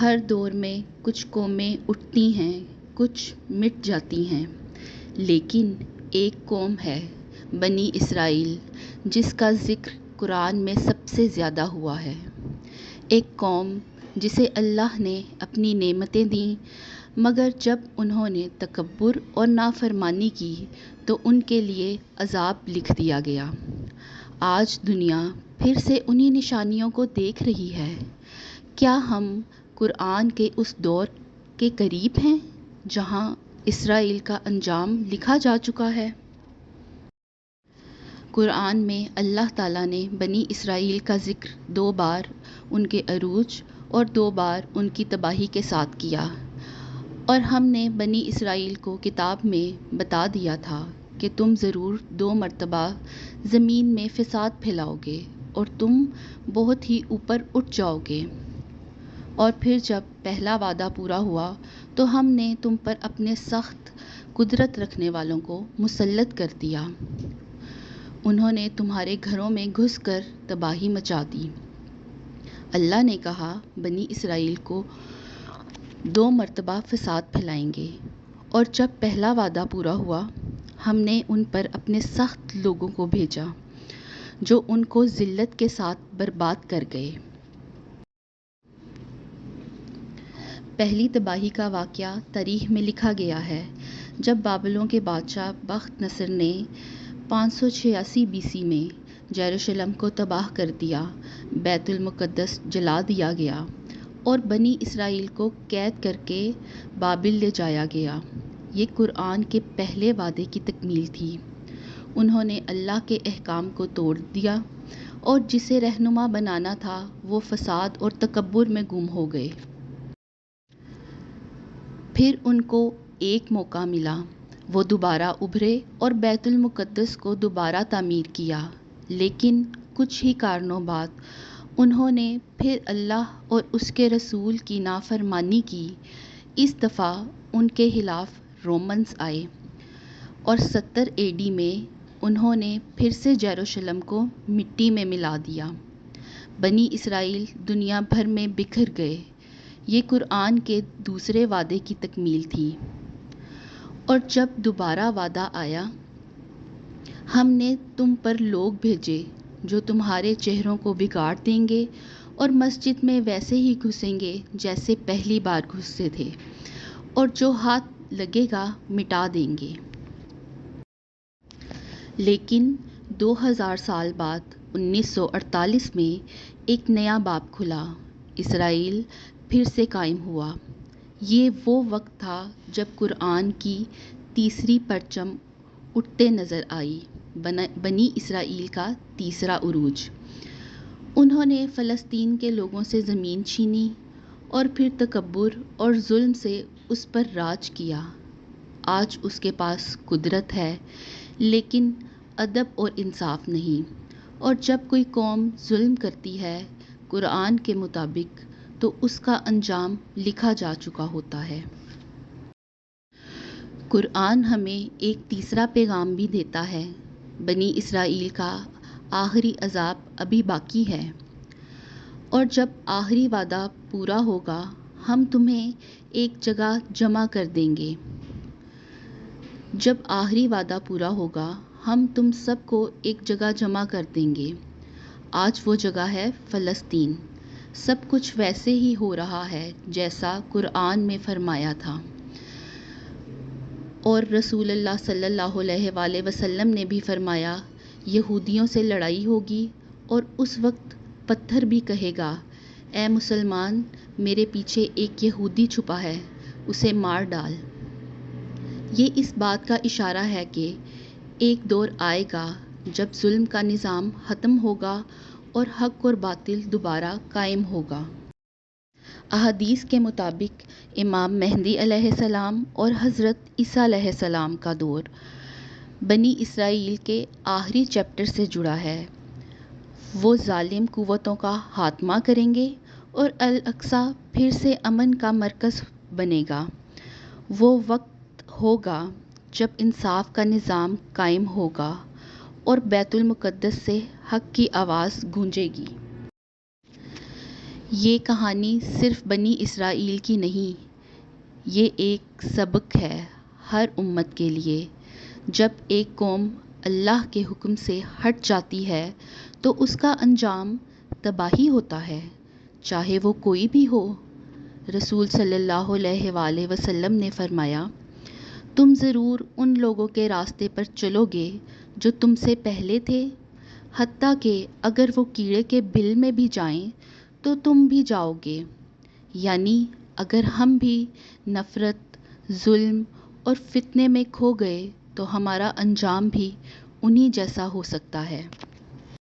ہر دور میں کچھ قومیں اٹھتی ہیں، کچھ مٹ جاتی ہیں، لیکن ایک قوم ہے بنی اسرائیل جس کا ذکر قرآن میں سب سے زیادہ ہوا ہے۔ ایک قوم جسے اللہ نے اپنی نعمتیں دیں، مگر جب انہوں نے تکبر اور نافرمانی کی تو ان کے لیے عذاب لکھ دیا گیا۔ آج دنیا پھر سے انہی نشانیوں کو دیکھ رہی ہے۔ کیا ہم قرآن کے اس دور کے قریب ہیں جہاں اسرائیل کا انجام لکھا جا چکا ہے؟ قرآن میں اللہ تعالیٰ نے بنی اسرائیل کا ذکر 2 بار ان کے عروج اور 2 بار ان کی تباہی کے ساتھ کیا، اور ہم نے بنی اسرائیل کو کتاب میں بتا دیا تھا کہ تم ضرور 2 مرتبہ زمین میں فساد پھیلاؤ گے اور تم بہت ہی اوپر اٹھ جاؤ گے۔ اور پھر جب پہلا وعدہ پورا ہوا تو ہم نے تم پر اپنے سخت قدرت رکھنے والوں کو مسلط کر دیا۔ انہوں نے تمہارے گھروں میں گھس کر تباہی مچا دی۔ اللہ نے کہا بنی اسرائیل کو 2 مرتبہ فساد پھیلائیں گے، اور جب پہلا وعدہ پورا ہوا ہم نے ان پر اپنے سخت لوگوں کو بھیجا جو ان کو ذلت کے ساتھ برباد کر گئے۔ پہلی تباہی کا واقعہ تاریخ میں لکھا گیا ہے جب بابلوں کے بادشاہ بخت نصر نے 586 BC میں یروشلم کو تباہ کر دیا، بیت المقدس جلا دیا گیا اور بنی اسرائیل کو قید کر کے بابل لے جایا گیا۔ یہ قرآن کے پہلے وعدے کی تکمیل تھی۔ انہوں نے اللہ کے احکام کو توڑ دیا اور جسے رہنما بنانا تھا وہ فساد اور تکبر میں گم ہو گئے۔ پھر ان کو ایک موقع ملا، وہ دوبارہ ابھرے اور بیت المقدس کو دوبارہ تعمیر کیا، لیکن کچھ ہی کارنوں بعد انہوں نے پھر اللہ اور اس کے رسول کی نافرمانی کی۔ اس دفعہ ان کے خلاف رومنز آئے اور 70 AD میں انہوں نے پھر سے یروشلم کو مٹی میں ملا دیا۔ بنی اسرائیل دنیا بھر میں بکھر گئے۔ یہ قرآن کے دوسرے وعدے کی تکمیل تھی۔ اور جب دوبارہ وعدہ آیا، ہم نے تم پر لوگ بھیجے جو تمہارے چہروں کو بگاڑ دیں گے اور مسجد میں ویسے ہی گھسیں گے جیسے پہلی بار گھستے تھے، اور جو ہاتھ لگے گا مٹا دیں گے۔ لیکن 2000 سال بعد 1948 میں ایک نیا باب کھلا، اسرائیل پھر سے قائم ہوا۔ یہ وہ وقت تھا جب قرآن کی تیسری پرچم اٹھتے نظر آئی، بنی اسرائیل کا تیسرا عروج۔ انہوں نے فلسطین کے لوگوں سے زمین چھینی اور پھر تکبر اور ظلم سے اس پر راج کیا۔ آج اس کے پاس قدرت ہے لیکن ادب اور انصاف نہیں، اور جب کوئی قوم ظلم کرتی ہے قرآن کے مطابق تو اس کا انجام لکھا جا چکا ہوتا ہے۔ قرآن ہمیں ایک تیسرا پیغام بھی دیتا ہے، بنی اسرائیل کا آخری عذاب ابھی باقی ہے، اور جب آخری وعدہ پورا ہوگا ہم تمہیں ایک جگہ جمع کر دیں گے۔ جب آخری وعدہ پورا ہوگا ہم تم سب کو ایک جگہ جمع کر دیں گے۔ آج وہ جگہ ہے فلسطین۔ سب کچھ ویسے ہی ہو رہا ہے جیسا قرآن میں فرمایا تھا، اور رسول اللہ صلی اللہ علیہ وآلہ وسلم نے بھی فرمایا یہودیوں سے لڑائی ہوگی، اور اس وقت پتھر بھی کہے گا اے مسلمان میرے پیچھے ایک یہودی چھپا ہے، اسے مار ڈال۔ یہ اس بات کا اشارہ ہے کہ ایک دور آئے گا جب ظلم کا نظام ختم ہوگا اور حق اور باطل دوبارہ قائم ہوگا۔ احادیث کے مطابق امام مہدی علیہ السلام اور حضرت عیسیٰ علیہ السلام کا دور بنی اسرائیل کے آخری چیپٹر سے جڑا ہے۔ وہ ظالم قوتوں کا خاتمہ کریں گے اور الاقصی پھر سے امن کا مرکز بنے گا۔ وہ وقت ہوگا جب انصاف کا نظام قائم ہوگا اور بیت المقدس سے حق کی آواز گونجے گی۔ یہ کہانی صرف بنی اسرائیل کی نہیں، یہ ایک سبق ہے ہر امت کے لیے۔ جب ایک قوم اللہ کے حکم سے ہٹ جاتی ہے تو اس کا انجام تباہی ہوتا ہے، چاہے وہ کوئی بھی ہو۔ رسول صلی اللہ علیہ وآلہ وسلم نے فرمایا، تم ضرور ان لوگوں کے راستے پر چلو گے جو تم سے پہلے تھے، حتیٰ کہ اگر وہ کیڑے کے بل میں بھی جائیں تو تم بھی جاؤ گے۔ یعنی اگر ہم بھی نفرت، ظلم اور فتنے میں کھو گئے تو ہمارا انجام بھی انہی جیسا ہو سکتا ہے۔